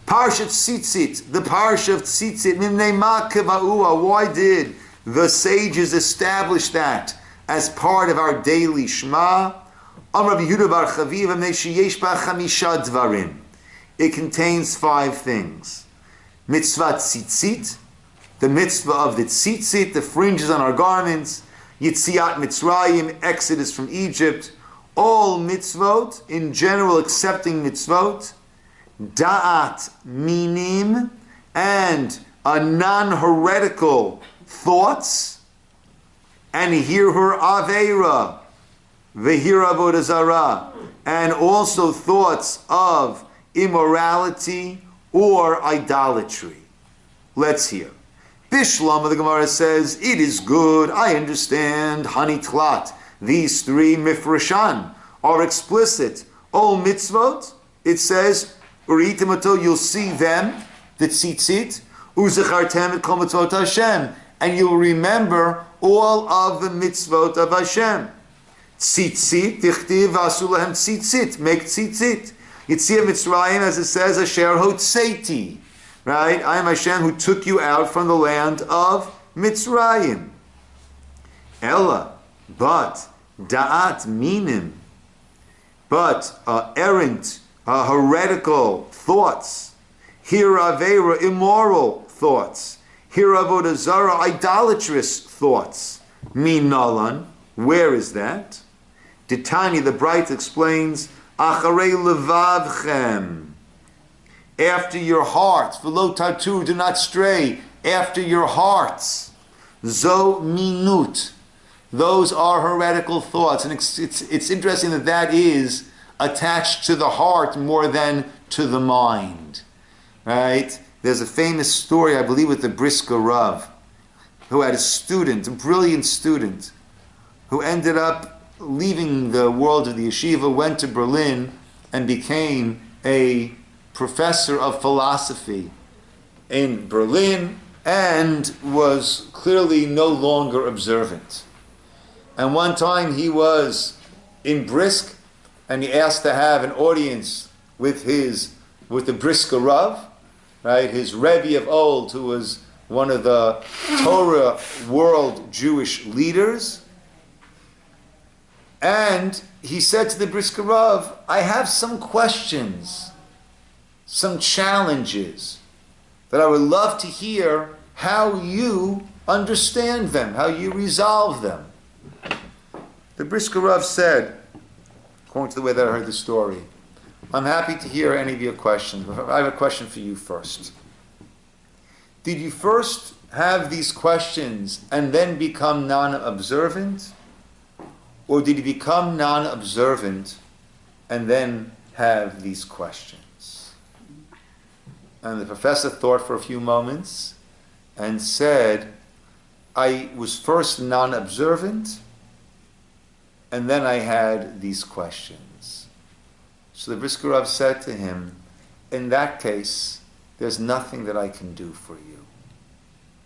Parshat Tzitzit, the Parsha of Tzitzit, Mimnei Ma Keva'ua, why did the sages establish that as part of our daily Shema? Amar Yehuda bar Chaviv, Mimnei sheyesh ba chamisha dvarim. It contains 5 things. Mitzvah Tzitzit, the mitzvah of the tzitzit, the fringes on our garments. Yitziat Mitzrayim, exodus from Egypt. All mitzvot, in general accepting mitzvot. Da'at, minim, and a non-heretical thoughts. And hirhur aveira, vehir avodah zarah, and also thoughts of immorality or idolatry. Let's hear. Bishlam, the Gemara says, it is good, I understand, hanitlat. These 3 mifrashan are explicit. All mitzvot, it says, uritim, you'll see them, the tzitzit, uzechartem et kol mitzvot Hashem, and you'll remember all of the mitzvot of Hashem. Tzitzit, tichtiv v'asu lahem tzitzit, make tzitzit. Yitzia Mitzrayim, as it says, asher hotzeiti. Right? I am Hashem who took you out from the land of Mitzrayim. Ella, but, da'at minim, but errant, heretical thoughts, hiravera, immoral thoughts, hiravodah zara, idolatrous thoughts. Minalan, where is that? Titani, the Bright explains, acharei levavchem, after your hearts, v'lo tartu, do not stray, after your hearts. Zo minut, those are heretical thoughts. And it's interesting that is attached to the heart more than to the mind. Right? There's a famous story, I believe, with the Brisker Rav, who had a student, a brilliant student, who ended up leaving the world of the yeshiva, went to Berlin, and became a professor of philosophy in Berlin, and was clearly no longer observant. And one time he was in Brisk, and he asked to have an audience with the Brisker Rav, right, his Rebbe of old, who was one of the Torah world Jewish leaders. And he said to the Brisker Rav, I have some questions, some challenges that I would love to hear how you understand them, how you resolve them. The Brisker Rav said, according to the way that I heard the story, I'm happy to hear any of your questions, but I have a question for you first. Did you first have these questions and then become non-observant? Or did you become non-observant and then have these questions? And the professor thought for a few moments and said, I was first non-observant and then I had these questions. So the Brisker Rav said to him, in that case, there's nothing that I can do for you.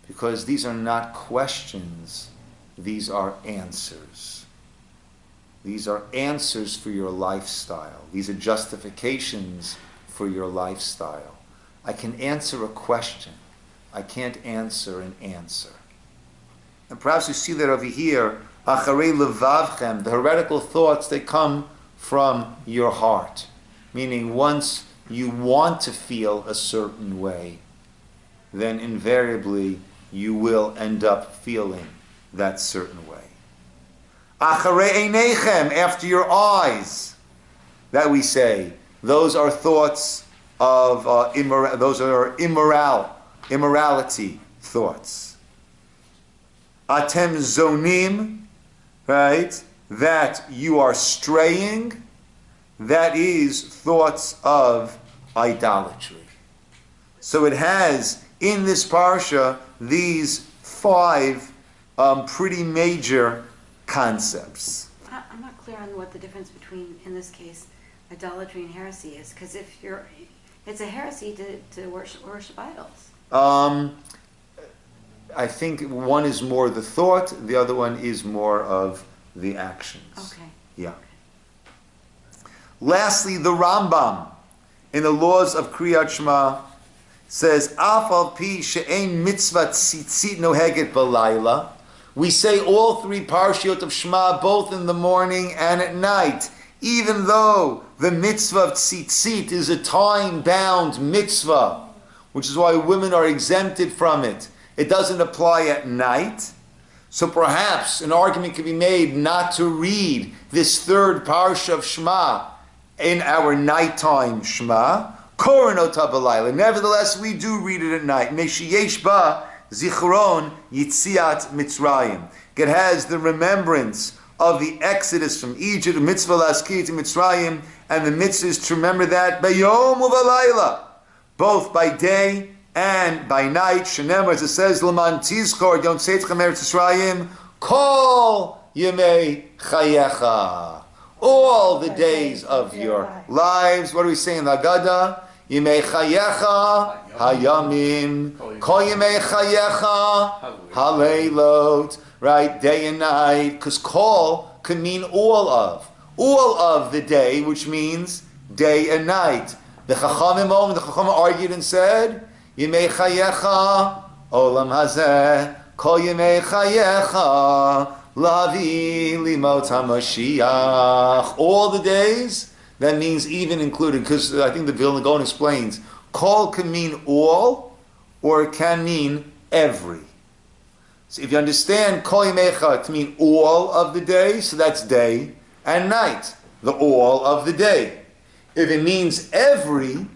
Because these are not questions, these are answers. These are answers for your lifestyle. These are justifications for your lifestyle. I can answer a question. I can't answer an answer. And perhaps you see that over here, acharei levavchem, the heretical thoughts, they come from your heart. Meaning once you want to feel a certain way, then invariably you will end up feeling that certain way. Acharei einechem, after your eyes, that we say, those are thoughts of immorality thoughts. Atem zonim, right? That you are straying, that is thoughts of idolatry. So it has in this parsha these 5 pretty major concepts. I'm not clear on what the difference between, in this case, idolatry and heresy is, because it's a heresy to worship idols. I think one is more the thought, the other one is more of the actions. Okay. Yeah. Okay. Lastly, the Rambam in the laws of Kriyat Shema says, Af al pi she'ein mitzvah tzitzit noheget b'layla. We say all three parshiot of Shema both in the morning and at night, even though the mitzvah of tzitzit is a time-bound mitzvah, which is why women are exempted from it. It doesn't apply at night. So perhaps an argument could be made not to read this third parsha of Shema in our nighttime Shema. Nevertheless, we do read it at night. Meshiyesh ba zichron yitziat Mitzrayim. It has the remembrance of the exodus from Egypt, the mitzvah laskir to Mitzrayim, and the mitzvah is to remember that bayom uvalayla, both by day and by night. Shenemar, as it says, Laman tizkor yom tzeitzchem eretz Yisraelim kol yemei chayecha, all the days of your lives. What do we say in the Haggadah? Yemei chayecha hayamim, kol yemei chayecha haleilot. Right, day and night, because kol can mean all of the day, which means day and night. The Chachamim argued and said, Yemei chayecha olam hazeh, kol yemei chayecha lavi limot hamashiach. All the days, that means even included, because I think the Vilna Gaon explains, kol can mean all, or it can mean every. So if you understand kol yamecha to mean all of the day, so that's day and night, the all of the day. If it means every,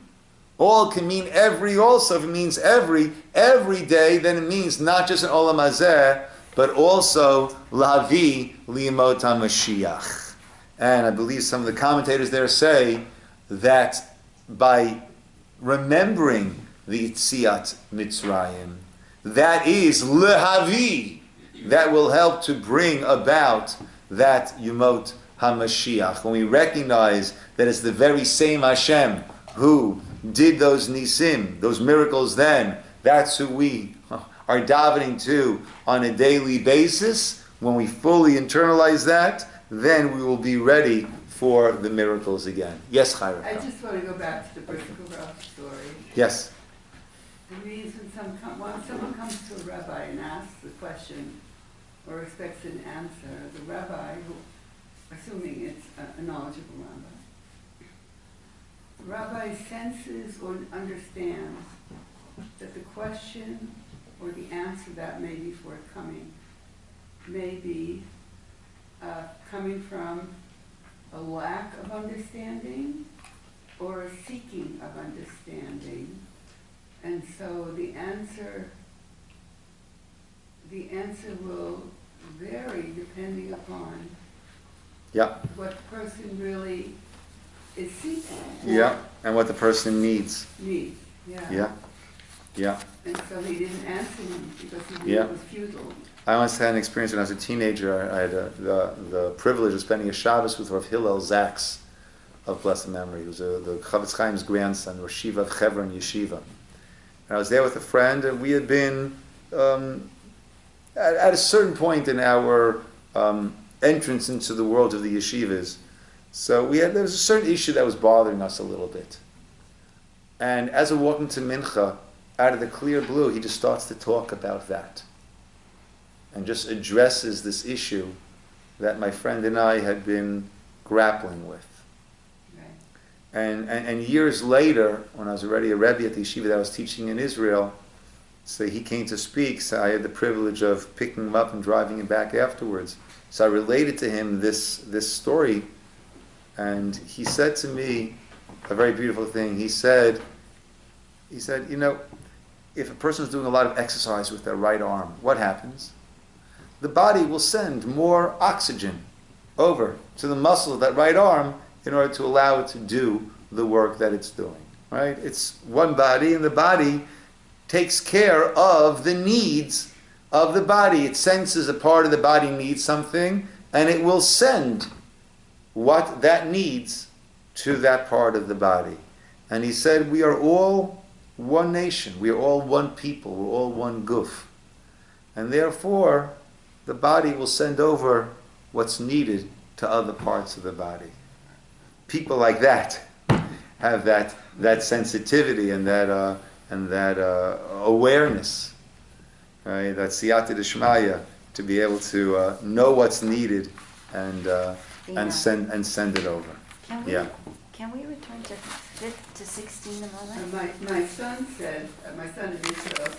all can mean every also. If it means every day, then it means not just an olam hazeh, but also lavi li'imot HaMashiach. And I believe some of the commentators there say that by remembering the Yitziat Mitzrayim, that is lehavi, that will help to bring about that Yemot HaMashiach. When we recognize that it's the very same Hashem who did those nisim, those miracles then, that's who we are davening to on a daily basis. When we fully internalize that, then we will be ready for the miracles again. Yes, Chayra. I just want to go back to the Brit Korach story. Yes. The reason when someone comes to a rabbi and asks a question or expects an answer, the rabbi, assuming it's a knowledgeable rabbi, the rabbi senses or understands that the question or the answer that may be forthcoming may be coming from a lack of understanding or a seeking of understanding. And so the answer will vary depending upon what the person really is seeking. Yeah, and what the person needs. Yeah. And so he didn't answer him because he knew it was futile. I once had an experience when I was a teenager. I had the privilege of spending a Shabbos with Rav Hillel Zaks of blessed memory. He was the Chavetz Chaim's grandson, Rosh Yeshiva of Hebron Yeshiva. And I was there with a friend, and we had been at a certain point in our entrance into the world of the yeshivas. So there was a certain issue that was bothering us a little bit. And as we're walking to Mincha, out of the clear blue, he just starts to talk about that. And just addresses this issue that my friend and I had been grappling with. And years later, when I was already a Rebbe at the yeshiva that I was teaching in Israel, so he came to speak, so I had the privilege of picking him up and driving him back afterwards. So I related to him this story, and he said to me a very beautiful thing. He said, you know, if a person is doing a lot of exercise with their right arm, what happens? The body will send more oxygen over to the muscle of that right arm in order to allow it to do the work that it's doing. Right? It's one body, and the body takes care of the needs of the body. It senses a part of the body needs something, and it will send what that needs to that part of the body. And he said, we are all one nation. We are all one people. We're all one guf. And therefore, the body will send over what's needed to other parts of the body. People like that have that sensitivity and that and that awareness, right? That siyata d'shmaya, to be able to know what's needed and send it over. Can we return to 16 a moment? My son said, my son in Israel